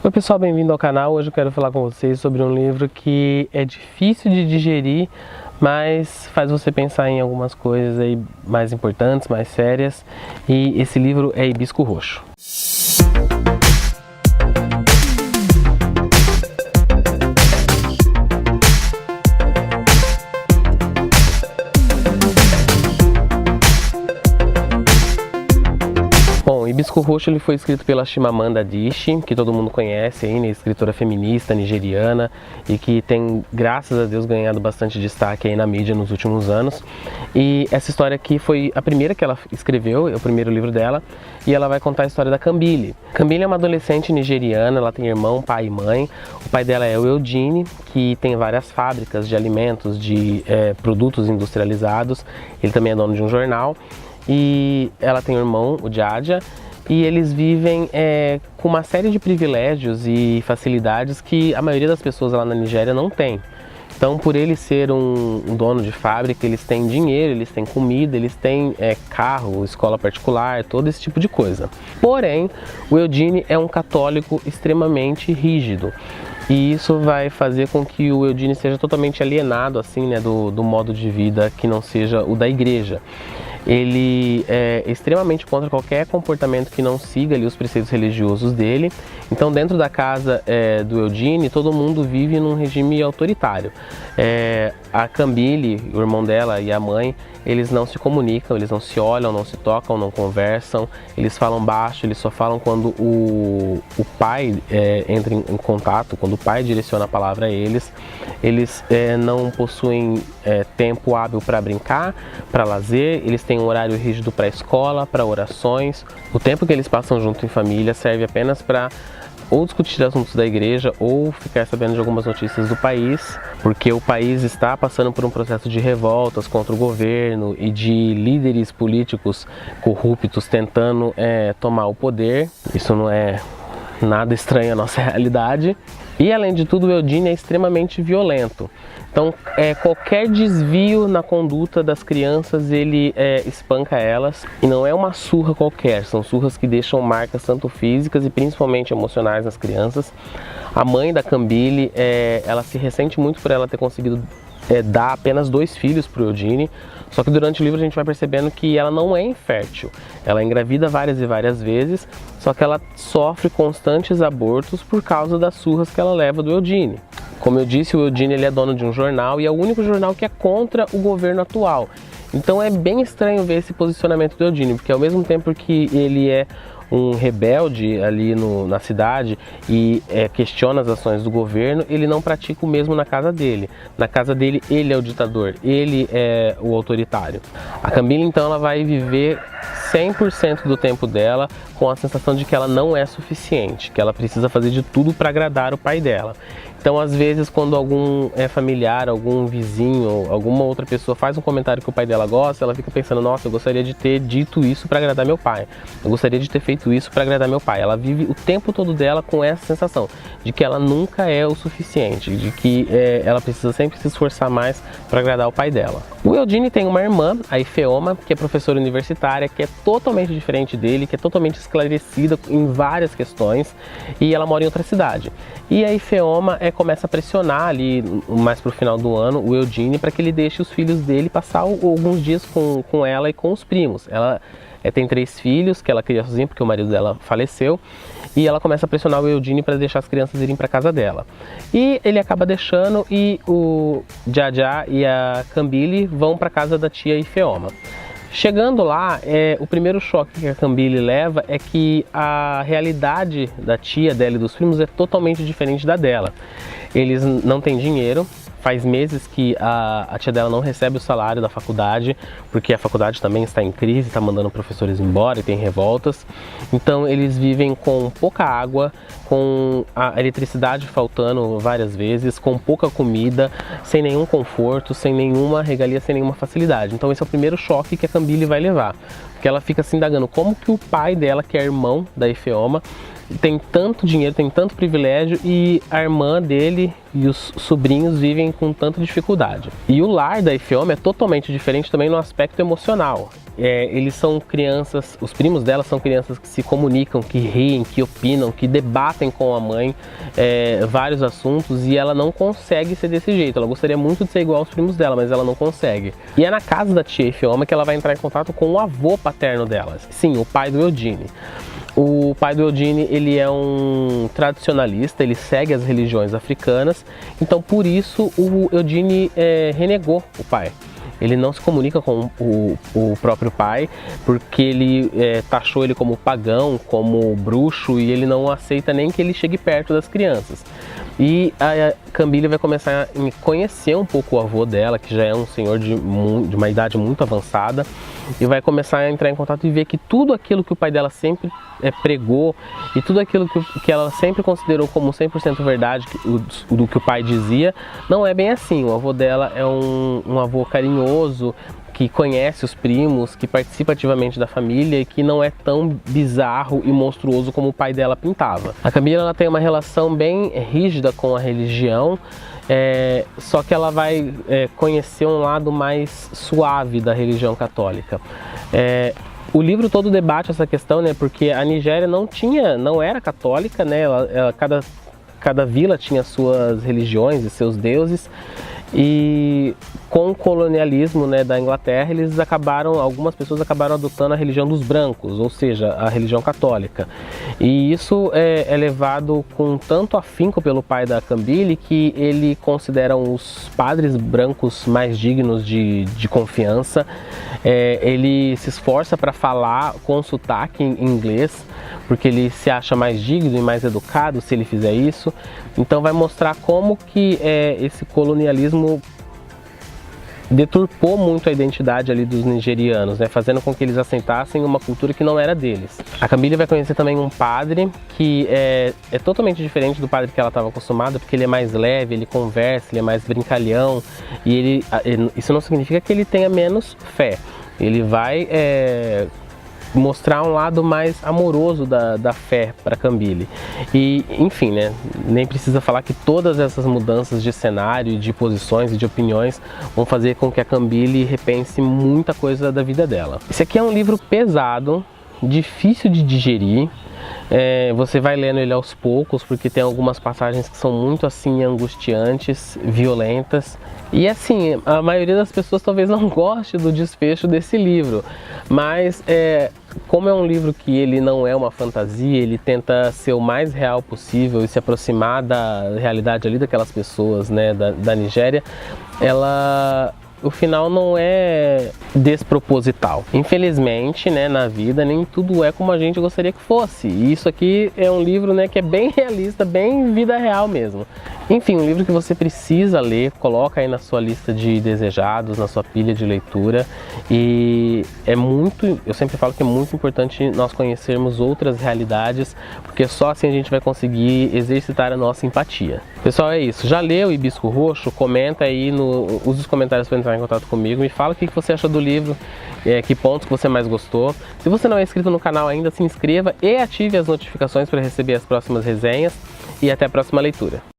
Oi pessoal, bem-vindo ao canal. Hoje eu quero falar com vocês sobre um livro que é difícil de digerir, mas faz você pensar em algumas coisas aí mais importantes, mais sérias. E esse livro é Hibisco Roxo. Bom, Hibisco Roxo ele foi escrito pela Chimamanda Adichie, que todo mundo conhece aí, né? Escritora feminista nigeriana e que tem, graças a Deus, ganhado bastante destaque aí na mídia nos últimos anos. E essa história aqui foi a primeira que ela escreveu, é o primeiro livro dela, e ela vai contar a história da Kambili. Kambili é uma adolescente nigeriana, ela tem irmão, pai e mãe. O pai dela é o Eugene, que tem várias fábricas de alimentos, de produtos industrializados. Ele também é dono de um jornal. E ela tem um irmão, o Jaja, e eles vivem com uma série de privilégios e facilidades que a maioria das pessoas lá na Nigéria não tem. Então, por ele ser um dono de fábrica, eles têm dinheiro, eles têm comida, eles têm carro, escola particular, todo esse tipo de coisa. Porém, o Eugene é um católico extremamente rígido. E isso vai fazer com que o Eugene seja totalmente alienado assim, né, do modo de vida que não seja o da igreja. Ele é extremamente contra qualquer comportamento que não siga ali os preceitos religiosos dele. Então, dentro da casa do Eugene, todo mundo vive num regime autoritário. A Kambili, o irmão dela e a mãe, eles não se comunicam, eles não se olham, não se tocam, não conversam, eles falam baixo, eles só falam quando o pai entra em contato, quando o pai direciona a palavra a eles. Eles não possuem tempo hábil para brincar, para lazer, eles têm um horário rígido para a escola, para orações. O tempo que eles passam junto em família serve apenas para ou discutir assuntos da igreja ou ficar sabendo de algumas notícias do país, porque o país está passando por um processo de revoltas contra o governo e de líderes políticos corruptos tentando tomar o poder. Isso não é nada estranho à nossa realidade. E além de tudo, o Eugene é extremamente violento. Então, qualquer desvio na conduta das crianças, ele espanca elas. E não é uma surra qualquer, são surras que deixam marcas tanto físicas e principalmente emocionais nas crianças. A mãe da Kambili, ela se ressente muito por ela ter conseguido dar apenas 2 filhos para o Eugene. Só que durante o livro a gente vai percebendo que ela não é infértil. Ela engravida várias e várias vezes, só que ela sofre constantes abortos por causa das surras que ela leva do Eugene. Como eu disse, o Eugene ele é dono de um jornal e é o único jornal que é contra o governo atual. Então é bem estranho ver esse posicionamento do Eugene, porque ao mesmo tempo que ele é um rebelde ali na cidade e questiona as ações do governo, ele não pratica o mesmo na casa dele. Na casa dele, ele é o ditador, ele é o autoritário. A Kambili, então, ela vai viver 100% do tempo dela com a sensação de que ela não é suficiente, que ela precisa fazer de tudo para agradar o pai dela. Então, às vezes, quando algum familiar, algum vizinho, alguma outra pessoa faz um comentário que o pai dela gosta, ela fica pensando, nossa, eu gostaria de ter dito isso para agradar meu pai. Eu gostaria de ter feito isso para agradar meu pai. Ela vive o tempo todo dela com essa sensação de que ela nunca é o suficiente, de que ela precisa sempre se esforçar mais para agradar o pai dela. O Eugene tem uma irmã, a Ifeoma, que é professora universitária, que é totalmente diferente dele, que é totalmente esclarecida em várias questões, e ela mora em outra cidade. E a Ifeoma começa a pressionar ali, mais pro final do ano, o Eugene para que ele deixe os filhos dele passar alguns dias com ela e com os primos. Ela tem 3 filhos que ela cria sozinha porque o marido dela faleceu, e ela começa a pressionar o Eugene para deixar as crianças irem para casa dela. E ele acaba deixando, e o Jaja e a Kambili vão para casa da tia Ifeoma. Chegando lá, o primeiro choque que a Kambili leva é que a realidade da tia dela e dos primos é totalmente diferente da dela. Eles não têm dinheiro, faz meses que a tia dela não recebe o salário da faculdade, porque a faculdade também está em crise, está mandando professores embora e tem revoltas. Então eles vivem com pouca água, com a eletricidade faltando várias vezes, com pouca comida, sem nenhum conforto, sem nenhuma regalia, sem nenhuma facilidade. Então esse é o primeiro choque que a Kambili vai levar, porque ela fica se indagando como que o pai dela, que é irmão da Ifeoma, tem tanto dinheiro, tem tanto privilégio e a irmã dele e os sobrinhos vivem com tanta dificuldade. E o lar da Ifeoma é totalmente diferente também no aspecto emocional. Eles são crianças, os primos dela são crianças que se comunicam, que riem, que opinam, que debatem com a mãe vários assuntos, e ela não consegue ser desse jeito. Ela gostaria muito de ser igual aos primos dela, mas ela não consegue. E é na casa da tia Ifeoma que ela vai entrar em contato com o avô paterno delas. Sim, o pai do Eudine. O pai do Eudine, ele é um tradicionalista, ele segue as religiões africanas, então por isso o Eudine renegou o pai. Ele não se comunica com o próprio pai, porque ele taxou ele como pagão, como bruxo, e ele não aceita nem que ele chegue perto das crianças. E a Cambile vai começar a conhecer um pouco o avô dela, que já é um senhor de uma idade muito avançada, e vai começar a entrar em contato e ver que tudo aquilo que o pai dela sempre pregou e tudo aquilo que ela sempre considerou como 100% verdade do que o pai dizia, não é bem assim. O avô dela é um avô carinhoso, que conhece os primos, que participa ativamente da família e que não é tão bizarro e monstruoso como o pai dela pintava. A Cambile, ela tem uma relação bem rígida com a religião, só que ela vai conhecer um lado mais suave da religião católica. O livro todo debate essa questão, né, porque a Nigéria não era católica, né, cada vila tinha suas religiões e seus deuses, e com o colonialismo, né, da Inglaterra, algumas pessoas acabaram adotando a religião dos brancos, ou seja, a religião católica. E isso é levado com tanto afinco pelo pai da Cambile que ele considera os padres brancos mais dignos de confiança. Ele se esforça para falar com sotaque em inglês, porque ele se acha mais digno e mais educado se ele fizer isso. Então vai mostrar como que esse colonialismo deturpou muito a identidade ali dos nigerianos, né, fazendo com que eles aceitassem uma cultura que não era deles. A Cambile vai conhecer também um padre que é totalmente diferente do padre que ela estava acostumada, porque ele é mais leve, ele conversa, ele é mais brincalhão, e isso não significa que ele tenha menos fé. Ele vai mostrar um lado mais amoroso da fé para Cambile. E, enfim, né, nem precisa falar que todas essas mudanças de cenário, de posições e de opiniões vão fazer com que a Cambile repense muita coisa da vida dela. Esse aqui é um livro pesado, difícil de digerir. Você vai lendo ele aos poucos, porque tem algumas passagens que são muito assim angustiantes, violentas. E assim, a maioria das pessoas talvez não goste do desfecho desse livro, mas como é um livro que ele não é uma fantasia, ele tenta ser o mais real possível e se aproximar da realidade ali daquelas pessoas, né, da Nigéria, o final não é desproposital. Infelizmente, né, na vida nem tudo é como a gente gostaria que fosse. E isso aqui é um livro, né, que é bem realista, bem vida real mesmo. Enfim, um livro que você precisa ler, coloca aí na sua lista de desejados, na sua pilha de leitura. E eu sempre falo que é muito importante nós conhecermos outras realidades, porque só assim a gente vai conseguir exercitar a nossa empatia. Pessoal, é isso. Já leu Hibisco Roxo? Comenta aí, usa os comentários para entrar em contato comigo, me fala o que você achou do livro, que pontos que você mais gostou. Se você não é inscrito no canal ainda, se inscreva e ative as notificações para receber as próximas resenhas, e até a próxima leitura.